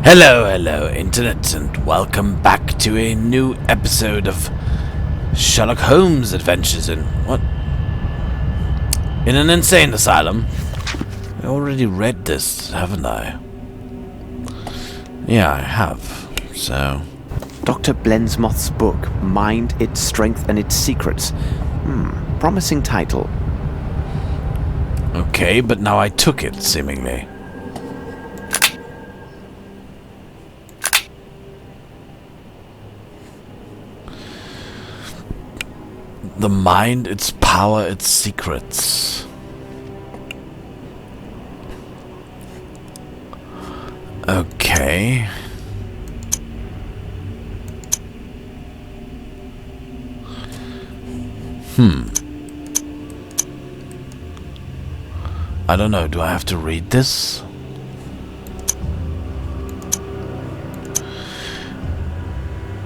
Hello, Internet, and welcome back to a new episode of Sherlock Holmes Adventures in in an insane asylum. I already read this, haven't I? Yeah, I have. So, Dr. Blensmoth's book, Mind, Its Strength and Its Secrets. Promising title. okay, but now I took it, seemingly. The mind, its power, its secrets. Okay. I don't know, do I have to read this?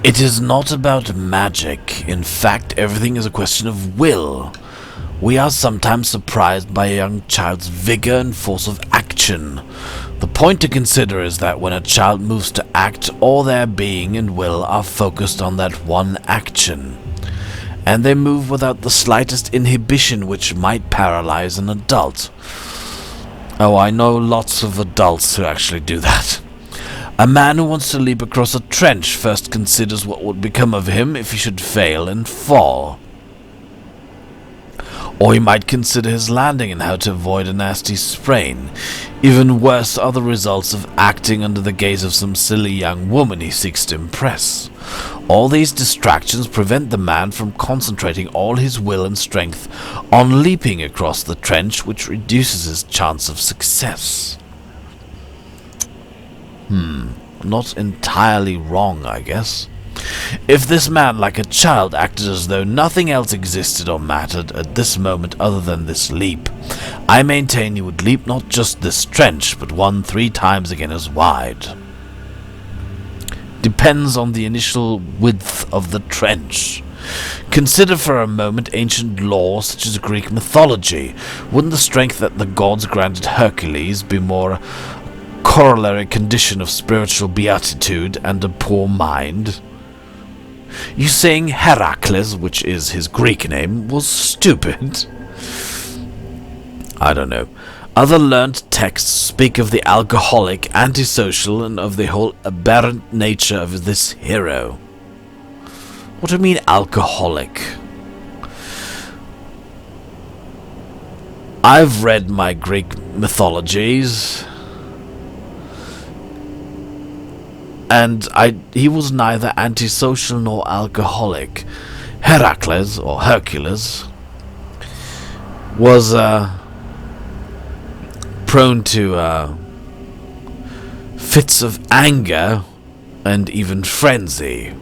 It is not about magic. In fact, everything is a question of will. We are sometimes surprised by a young child's vigor and force of action. The point to consider is that when a child moves to act, all their being and will are focused on that one action. And they move without the slightest inhibition, which might paralyze an adult. Oh, I know lots of adults who actually do that. A man who wants to leap across a trench first considers what would become of him if he should fail and fall. Or he might consider his landing and how to avoid a nasty sprain. Even worse are the results of acting under the gaze of some silly young woman he seeks to impress. All these distractions prevent the man from concentrating all his will and strength on leaping across the trench, which reduces his chance of success. Not entirely wrong, I guess. If this man, like a child, acted as though nothing else existed or mattered at this moment other than this leap, I maintain he would leap not just this trench, but one 3 times again as wide. Depends on the initial width of the trench. Consider for a moment ancient lore such as Greek mythology. Wouldn't the strength that the gods granted Hercules be more corollary condition of spiritual beatitude and a poor mind? You saying Heracles, which is his Greek name, was stupid? I don't know. Other learned texts speak of the alcoholic, antisocial, and of the whole aberrant nature of this hero. What do you mean, alcoholic? I've read my Greek mythologies, and he was neither antisocial nor alcoholic. Heracles, or Hercules, was prone to fits of anger and even frenzy.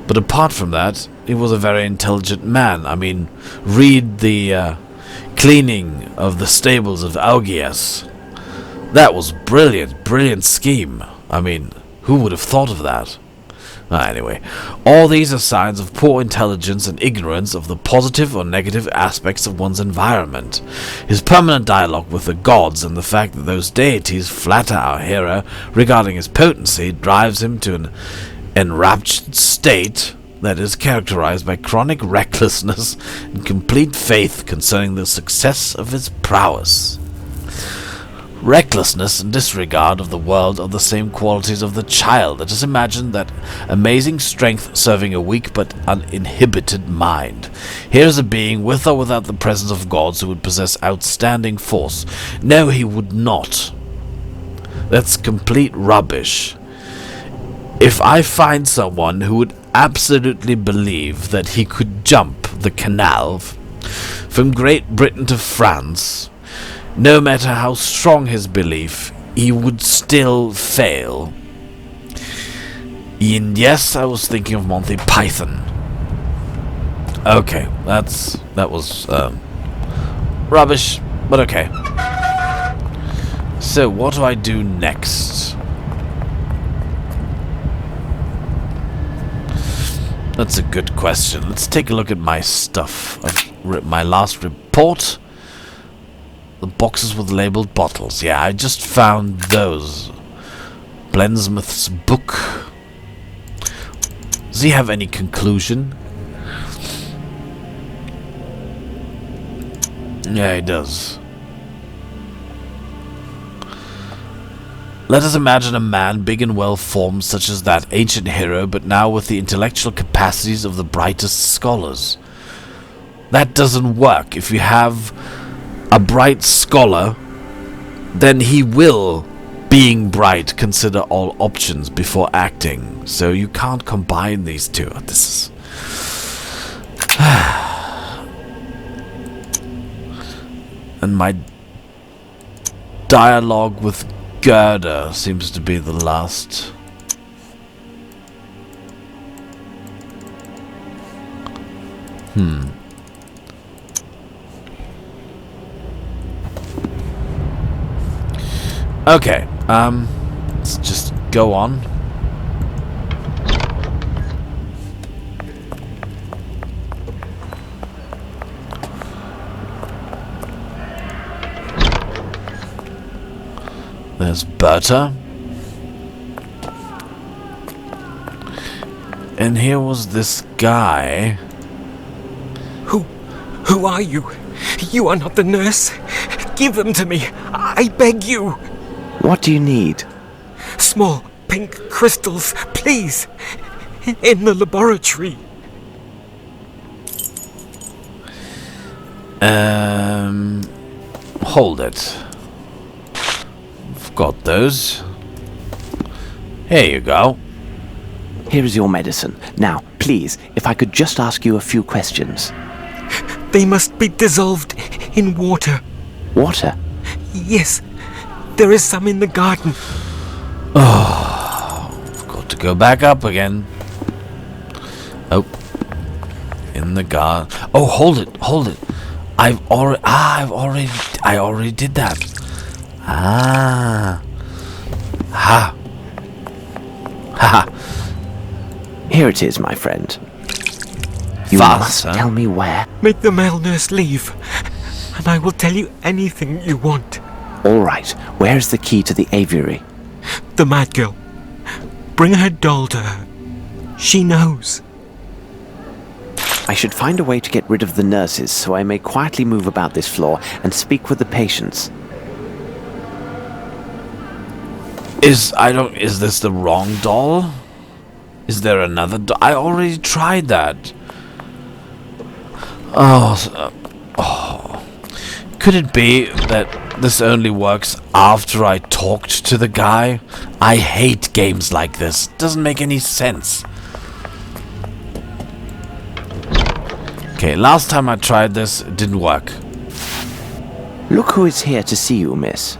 But apart from that, he was a very intelligent man. I mean, read the cleaning of the stables of Augeas. That was brilliant scheme. I mean, who would have thought of that? Anyway, all these are signs of poor intelligence and ignorance of the positive or negative aspects of one's environment. His permanent dialogue with the gods and the fact that those deities flatter our hero regarding his potency drives him to an enraptured state that is characterized by chronic recklessness and complete faith concerning the success of his prowess. Recklessness and disregard of the world are the same qualities of the child. Let us imagine that amazing strength serving a weak but uninhibited mind. Here is a being with or without the presence of gods who would possess outstanding force. No, he would not. That's complete rubbish. If I find someone who would absolutely believe that he could jump the canal from Great Britain to France, no matter how strong his belief, he would still fail. And yes, I was thinking of Monty Python. Okay, that was rubbish, but okay. So, what do I do next? That's a good question. Let's take a look at my stuff. My last report. The boxes with labeled bottles. Yeah, I just found those. Blensmith's book. Does he have any conclusion? Yeah, he does. Let us imagine a man big and well-formed such as that ancient hero, but now with the intellectual capacities of the brightest scholars. That doesn't work. If you have a bright scholar, then he will, being bright, consider all options before acting. So you can't combine these two. This is... And my dialogue with Gerda seems to be the last. Okay, let's just go on. There's Berta. And here was this guy. Who are you? You are not the nurse. Give them to me. I beg you. What do you need? Small pink crystals, please. In the laboratory. Hold it. I've got those. Here you go. Here is your medicine. Now, please, if I could just ask you a few questions. They must be dissolved in water. Water? Yes, there is some in the garden. I've got to go back up again. Oh. In the garden. Oh, hold it. I already did that. Ha. Here it is, my friend. You Fast, must tell me where. Make the male nurse leave, and I will tell you anything you want. All right. Where's the key to the aviary? The mad girl. Bring her doll to her. She knows. I should find a way to get rid of the nurses so I may quietly move about this floor and speak with the patients. Is this the wrong doll? Is there another doll? I already tried that. Could it be that this only works after I talked to the guy? I hate games like this. Doesn't make any sense. Okay, last time I tried this, it didn't work. Look who is here to see you, miss.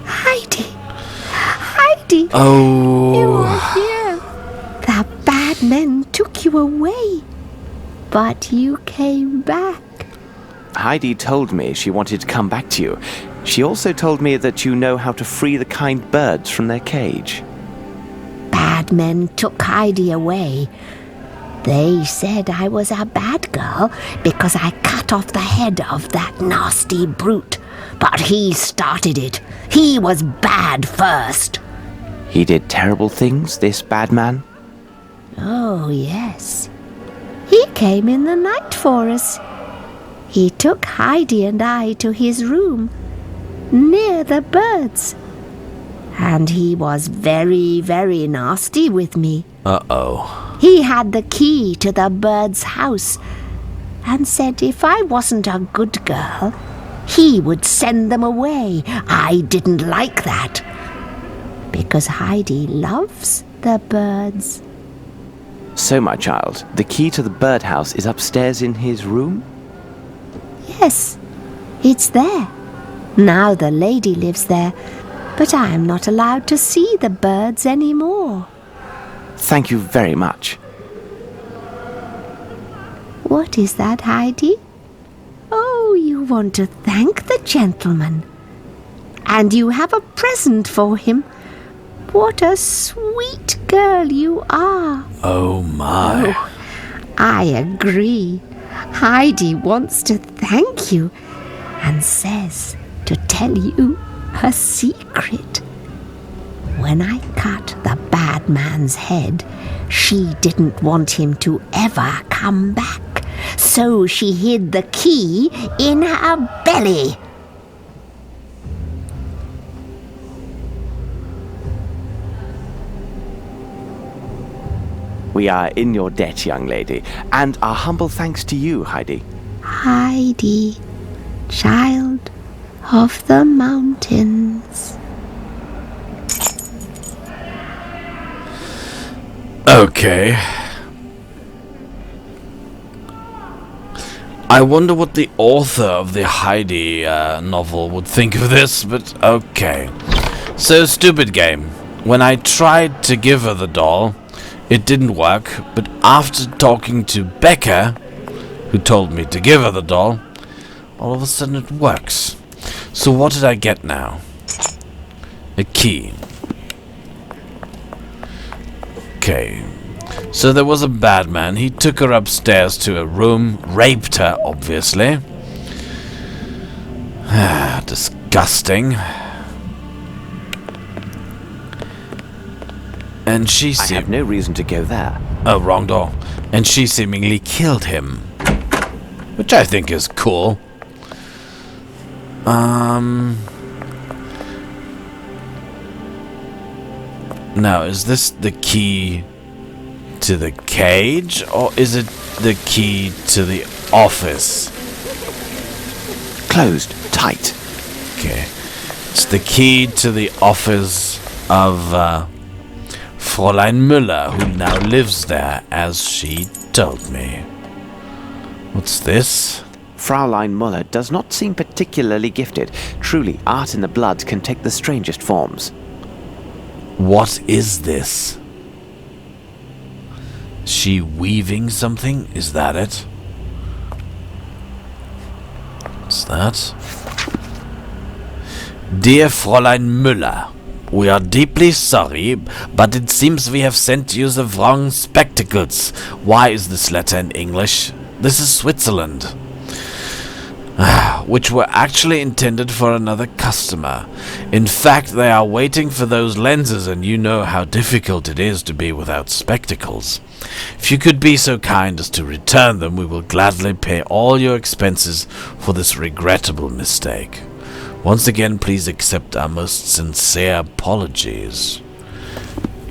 Heidi! You Oh, are here. The bad men took you away, but you came back. Heidi told me she wanted to come back to you. She also told me that you know how to free the kind birds from their cage. Bad men took Heidi away. They said I was a bad girl because I cut off the head of that nasty brute. But he started it. He was bad first. He did terrible things, this bad man? Oh, yes. He came in the night for us. He took Heidi and I to his room, near the birds. And he was very, very nasty with me. uh-oh. He had the key to the bird's house and said if I wasn't a good girl, he would send them away. I didn't like that, because Heidi loves the birds. So, my child, the key to the birdhouse is upstairs in his room? Yes, it's there. Now the lady lives there, but I am not allowed to see the birds anymore. Thank you very much. What is that, Heidi? Oh, you want to thank the gentleman. And you have a present for him. What a sweet girl you are. Oh my. Oh, I agree. Heidi wants to thank you and says to tell you a secret. when I cut the bad man's head, she didn't want him to ever come back. So she hid the key in her belly. We are in your debt, young lady, and our humble thanks to you, Heidi. Heidi, child of the mountains. Okay. I wonder what the author of the Heidi novel would think of this, but okay. So, stupid game. When I tried to give her the doll, it didn't work, but after talking to Becca, who told me to give her the doll, all of a sudden it works. So what did I get now? A key. Okay. So there was a bad man. He took her upstairs to a room, raped her, obviously. Disgusting. And she I have no reason to go there. Oh, wrong door. And she seemingly killed him. Which I think is cool. Now, is this the key to the cage? Or is it the key to the office? Closed. Tight. Okay. It's the key to the office of Fräulein Müller, who now lives there, as she told me. What's this? Fraulein Muller does not seem particularly gifted. Truly, art in the blood can take the strangest forms. What is this? She weaving something? Is that it? What's that? Dear Fräulein Müller, we are deeply sorry, but it seems we have sent you the wrong spectacles. Why is this letter in English? This is Switzerland. Which were actually intended for another customer. In fact, they are waiting for those lenses, and you know how difficult it is to be without spectacles. If you could be so kind as to return them, we will gladly pay all your expenses for this regrettable mistake. Once again, please accept our most sincere apologies.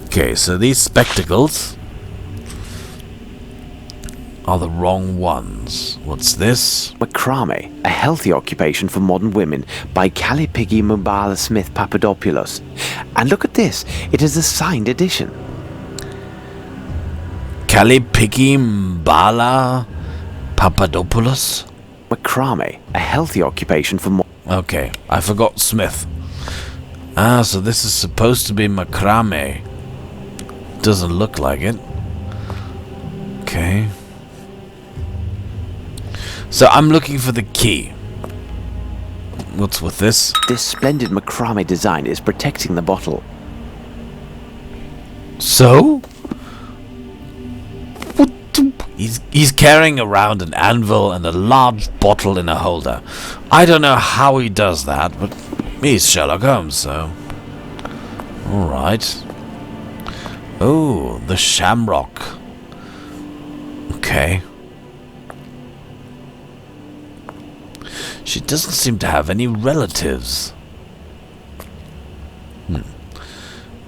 Okay, so these spectacles are the wrong ones. What's this? Macrame, a healthy occupation for modern women, by Calipigi Mubala Smith Papadopoulos. And look at this, it is a signed edition. Calipigi Mbala Papadopoulos? Macrame, a healthy occupation for Okay, I forgot Smith. Ah, so this is supposed to be macrame. Doesn't look like it. Okay. So I'm looking for the key. What's with this? This splendid macrame design is protecting the bottle. So? What the... He's carrying around an anvil and a large bottle in a holder. I don't know how he does that, but he's Sherlock Holmes, so... Alright. Oh, the shamrock. Okay. She doesn't seem to have any relatives.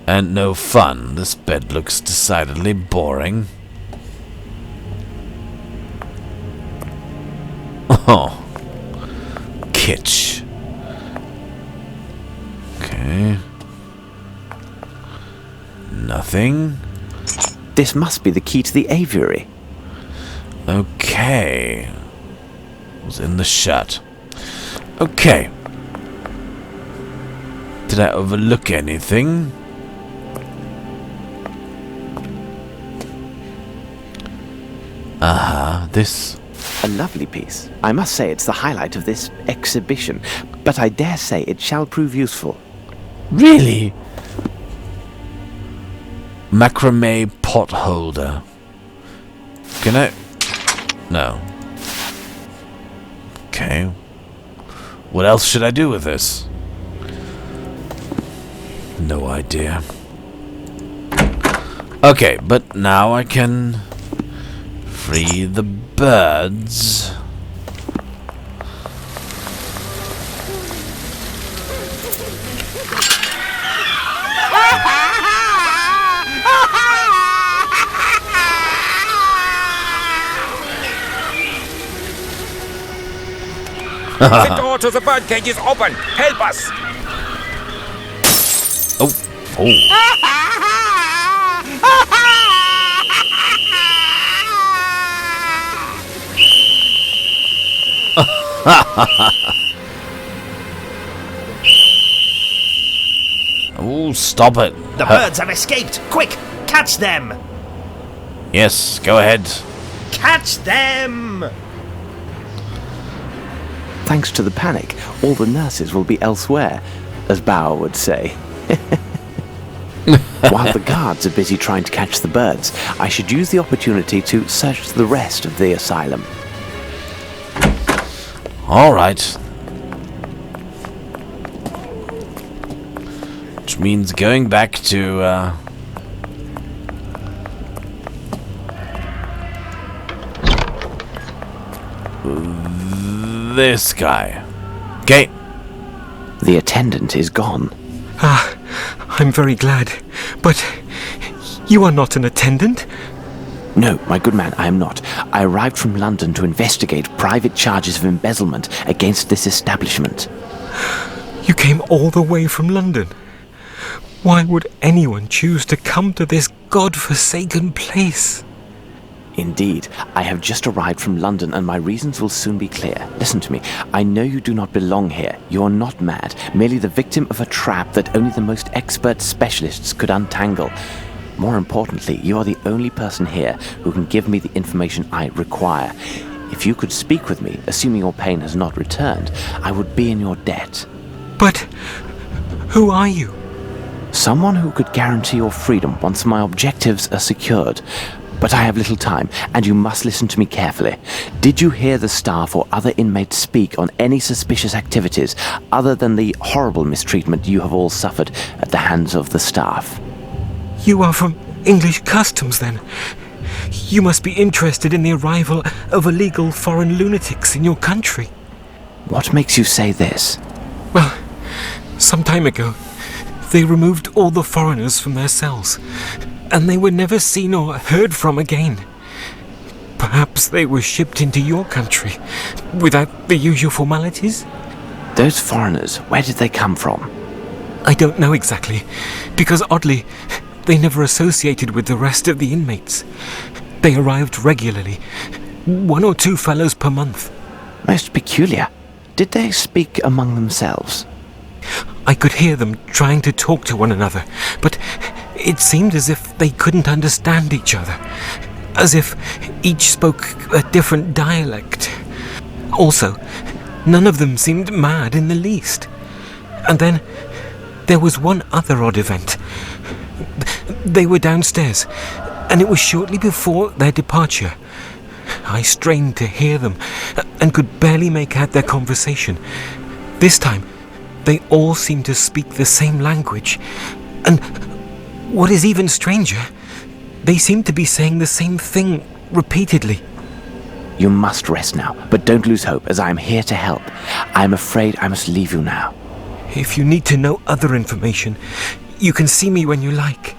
And no fun. This bed looks decidedly boring. Oh. Kitsch. Okay. Nothing. This must be the key to the aviary. Okay. It was in the shirt. Okay. Did I overlook anything? This. A lovely piece. I must say it's the highlight of this exhibition, but I dare say it shall prove useful. Really? Macrame pot holder. Can I? No. Okay. What else should I do with this? No idea. Okay, but now I can free the birds. The door to the birdcage is open! Help us! Oh, oh, stop it. The birds have escaped! Quick! Catch them! Yes, go ahead. Catch them! Thanks to the panic, all the nurses will be elsewhere, as Bauer would say. While the guards are busy trying to catch the birds, I should use the opportunity to search the rest of the asylum. All right. Which means going back to this guy. Okay. The attendant is gone. Ah, I'm very glad. But you are not an attendant? No, my good man, I am not. I arrived from London to investigate private charges of embezzlement against this establishment. You came all the way from London. Why would anyone choose to come to this god-forsaken place? Indeed, I have just arrived from London and my reasons will soon be clear. Listen to me. I know you do not belong here. You are not mad, merely the victim of a trap that only the most expert specialists could untangle. More importantly, you are the only person here who can give me the information I require. If you could speak with me, assuming your pain has not returned, I would be in your debt. But who are you? Someone who could guarantee your freedom once my objectives are secured. But I have little time, and you must listen to me carefully. Did you hear the staff or other inmates speak on any suspicious activities other than the horrible mistreatment you have all suffered at the hands of the staff? You are from English customs, then. You must be interested in the arrival of illegal foreign lunatics in your country. What makes you say this? Well, some time ago, they removed all the foreigners from their cells, and they were never seen or heard from again. Perhaps they were shipped into your country without the usual formalities? Those foreigners, where did they come from? I don't know exactly, because oddly, they never associated with the rest of the inmates. They arrived regularly, 1 or 2 fellows per month. Most peculiar. Did they speak among themselves? I could hear them trying to talk to one another, but it seemed as if they couldn't understand each other, as if each spoke a different dialect. Also, none of them seemed mad in the least. And then there was one other odd event. They were downstairs, and it was shortly before their departure. I strained to hear them, and could barely make out their conversation. This time, they all seemed to speak the same language, and what is even stranger, they seemed to be saying the same thing repeatedly. You must rest now, but don't lose hope, as I am here to help. I am afraid I must leave you now. If you need to know other information, you can see me when you like.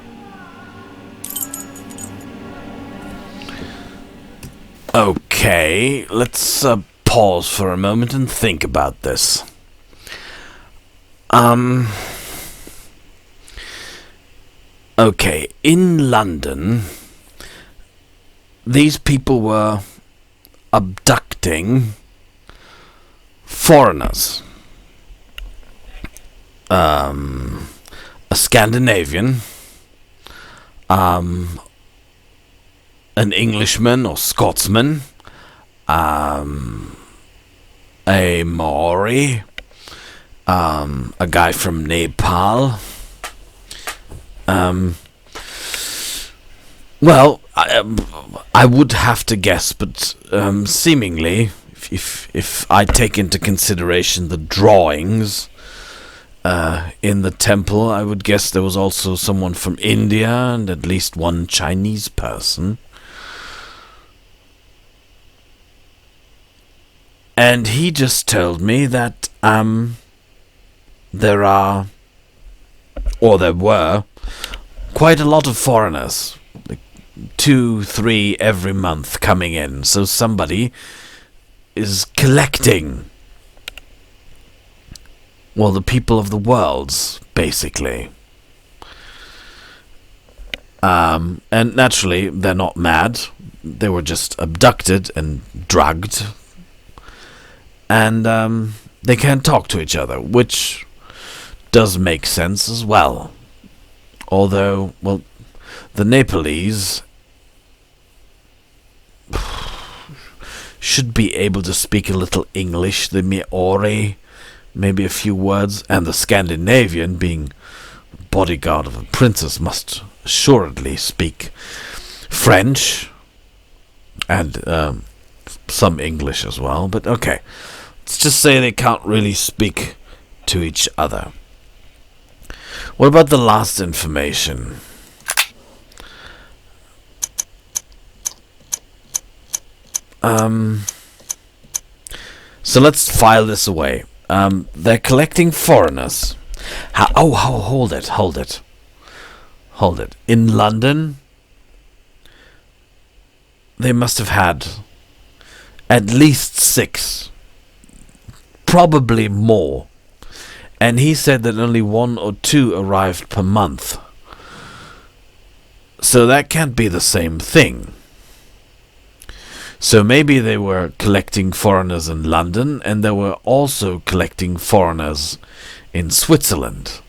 Okay, let's pause for a moment and think about this. Okay, in London, these people were abducting foreigners. A Scandinavian, an Englishman or Scotsman, a Maori, a guy from Nepal. Well, I would have to guess, but seemingly, if I take into consideration the drawings, in the temple. I would guess there was also someone from India and at least one Chinese person. And he just told me that there were quite a lot of foreigners, like 2, 3 every month coming in. So somebody is collecting, well, the people of the world, basically. And naturally, they're not mad. They were just abducted and drugged. And they can't talk to each other, which does make sense as well. Although, well, the Nepalese should be able to speak a little English, the Maori, maybe a few words, and the Scandinavian, being bodyguard of a princess, must assuredly speak French and some English as well. But okay, let's just say they can't really speak to each other. What about the last information? So let's file this away. They're collecting foreigners. Hold it. In London, they must have had at least 6, probably more. And he said that only 1 or 2 arrived per month. So that can't be the same thing. So maybe they were collecting foreigners in London, and they were also collecting foreigners in Switzerland.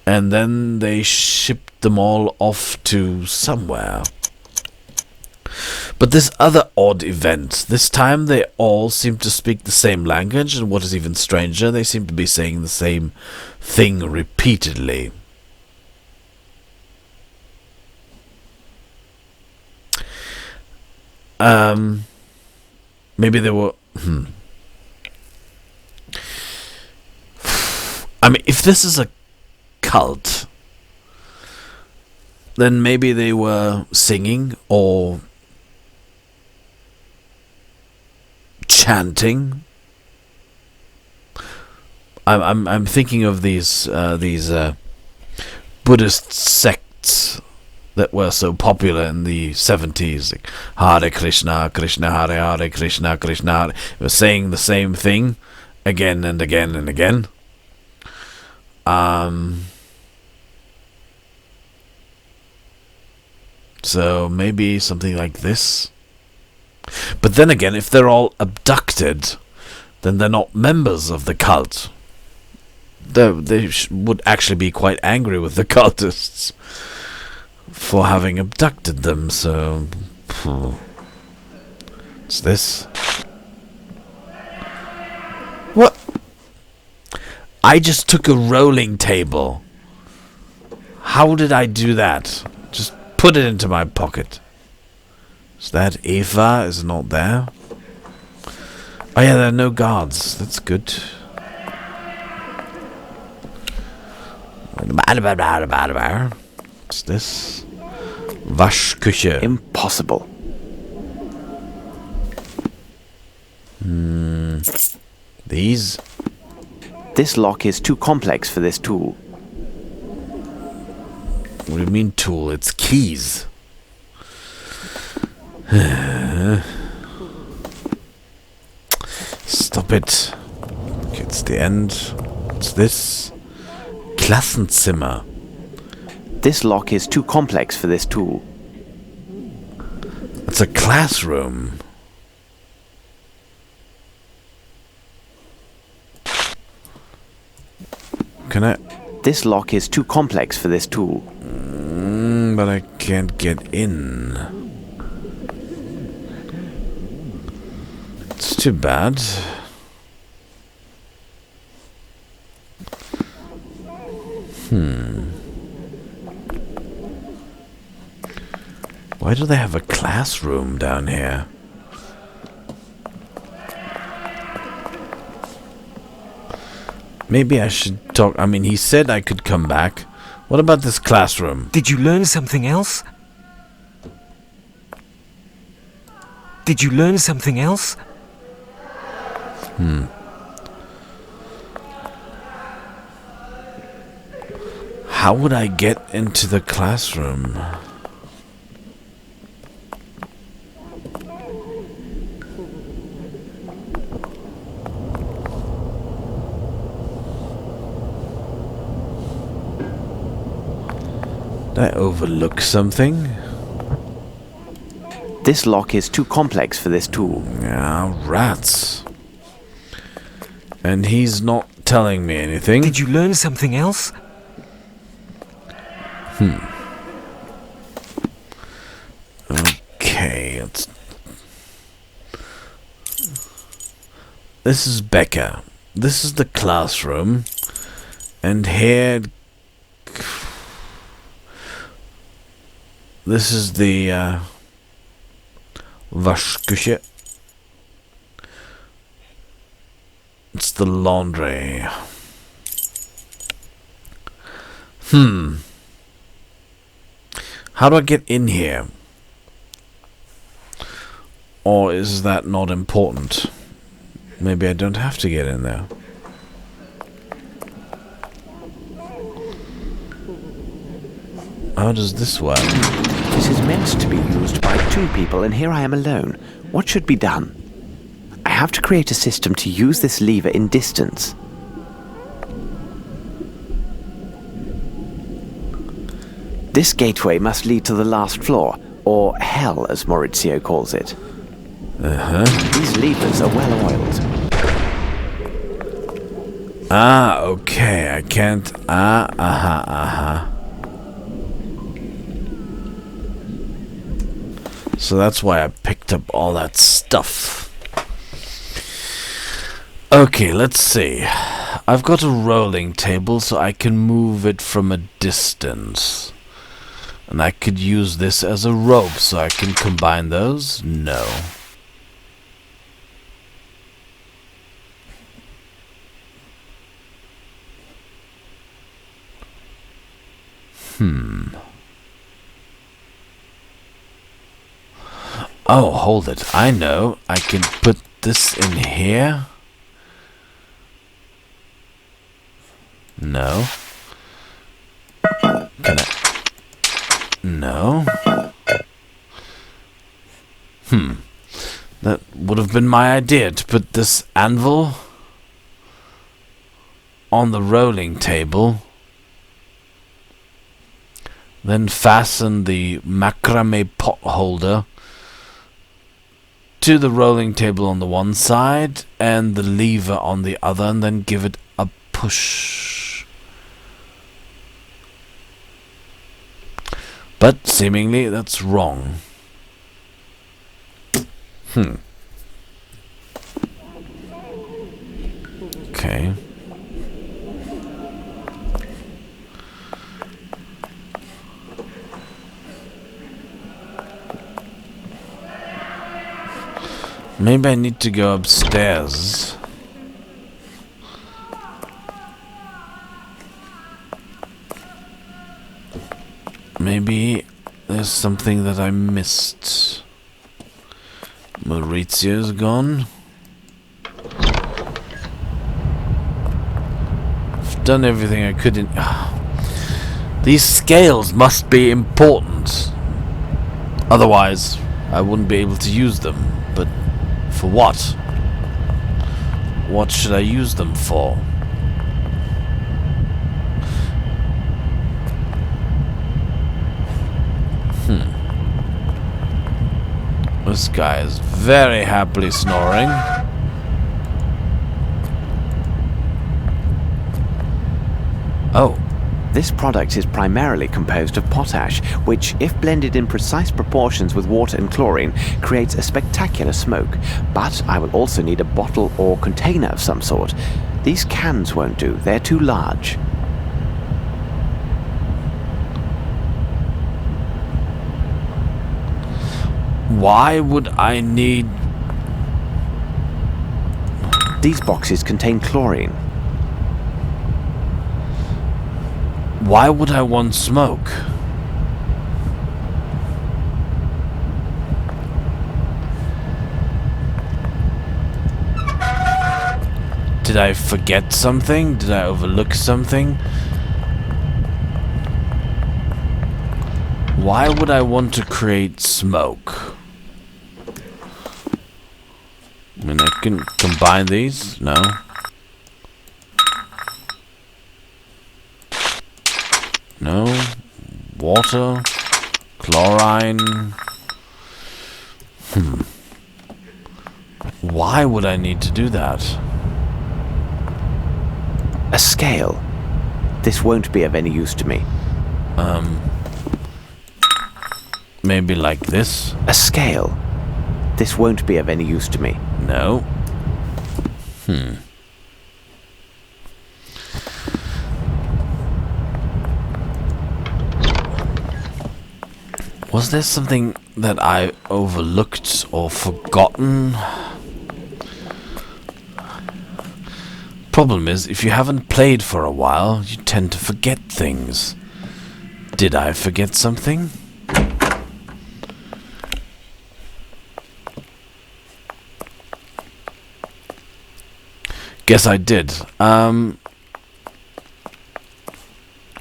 And then they shipped them all off to somewhere. But this other odd event, this time they all seem to speak the same language, and what is even stranger, they seem to be saying the same thing repeatedly. Maybe they were... I mean, if this is a cult, then maybe they were singing or chanting. I'm thinking of these Buddhist sects that were so popular in the 70s, like Hare Krishna, Krishna Hare Hare, Krishna Krishna Hare. They were saying the same thing again and again and again. So maybe something like this. But then again, if they're all abducted, then they're not members of the cult. They would actually be quite angry with the cultists for having abducted them, so... What's this? What? I just took a rolling table. How did I do that? Just put it into my pocket. Is that Eva is not there? Oh yeah, there are no guards. That's good. What's this? Waschküche. Impossible. These? This lock is too complex for this tool. What do you mean tool? It's keys. Stop it. Okay, it's the end. What's this? Klassenzimmer. This lock is too complex for this tool. It's a classroom. Can I? This lock is too complex for this tool. But I can't get in. It's too bad. Why do they have a classroom down here? Maybe I should talk. I mean, he said I could come back. What about this classroom? Did you learn something else? Did you learn something else? How would I get into the classroom? Did I overlook something? This lock is too complex for this tool. Ah, rats. And he's not telling me anything. Did you learn something else? Okay, this is Becca. This is the classroom. And here... This is the, Waschküche. It's the laundry. How do I get in here? Or is that not important? Maybe I don't have to get in there. How does this work? This is meant to be used by 2 people, and here I am alone. What should be done? I have to create a system to use this lever in distance. This gateway must lead to the last floor, or hell as Maurizio calls it. These levers are well oiled. Ah, okay, I can't... So that's why I picked up all that stuff. Okay, let's see. I've got a rolling table, so I can move it from a distance. And I could use this as a rope, so I can combine those? No. Oh, hold it. I know. I can put this in here. No. Can I... No. That would have been my idea, to put this anvil on the rolling table. Then fasten the macrame pot holder to the rolling table on the one side and the lever on the other, and then give it a push. But seemingly that's wrong. Okay. Maybe I need to go upstairs. Maybe there's something that I missed. Maurizio's gone. I've done everything I could in... These scales must be important. Otherwise, I wouldn't be able to use them. But for what? What should I use them for? This guy is very happily snoring. Oh. This product is primarily composed of potash, which, if blended in precise proportions with water and chlorine, creates a spectacular smoke. But I will also need a bottle or container of some sort. These cans won't do, they're too large. Why would I need... These boxes contain chlorine. Why would I want smoke? Did I forget something? Did I overlook something? Why would I want to create smoke? I mean, I can combine these? No. No. Water. Chlorine. Why would I need to do that? A scale. This won't be of any use to me. Maybe like this? A scale. This won't be of any use to me. No. Was there something that I overlooked or forgotten? Problem is, if you haven't played for a while, you tend to forget things. Did I forget something? Guess I did.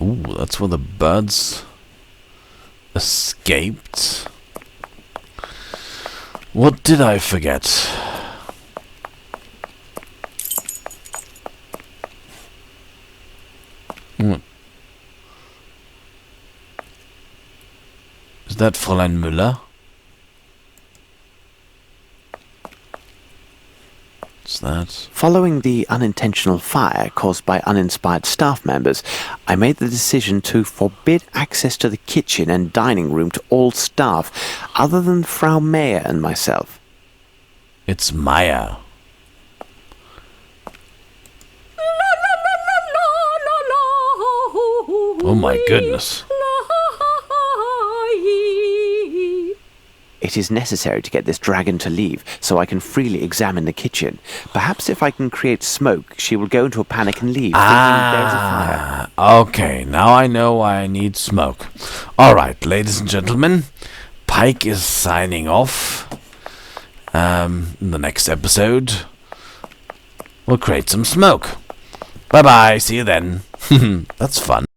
Ooh, that's where the birds escaped. What did I forget? Is that Fräulein Müller? What's that? Following the unintentional fire caused by uninspired staff members, I made the decision to forbid access to the kitchen and dining room to all staff other than Frau Mayer and myself. It's Maya. Oh my goodness. It is necessary to get this dragon to leave so I can freely examine the kitchen. Perhaps if I can create smoke, she will go into a panic and leave, thinking there's a fire. Okay, now I know why I need smoke. Alright, ladies and gentlemen, Pike is signing off. In the next episode, we'll create some smoke. Bye-bye, see you then. That's fun.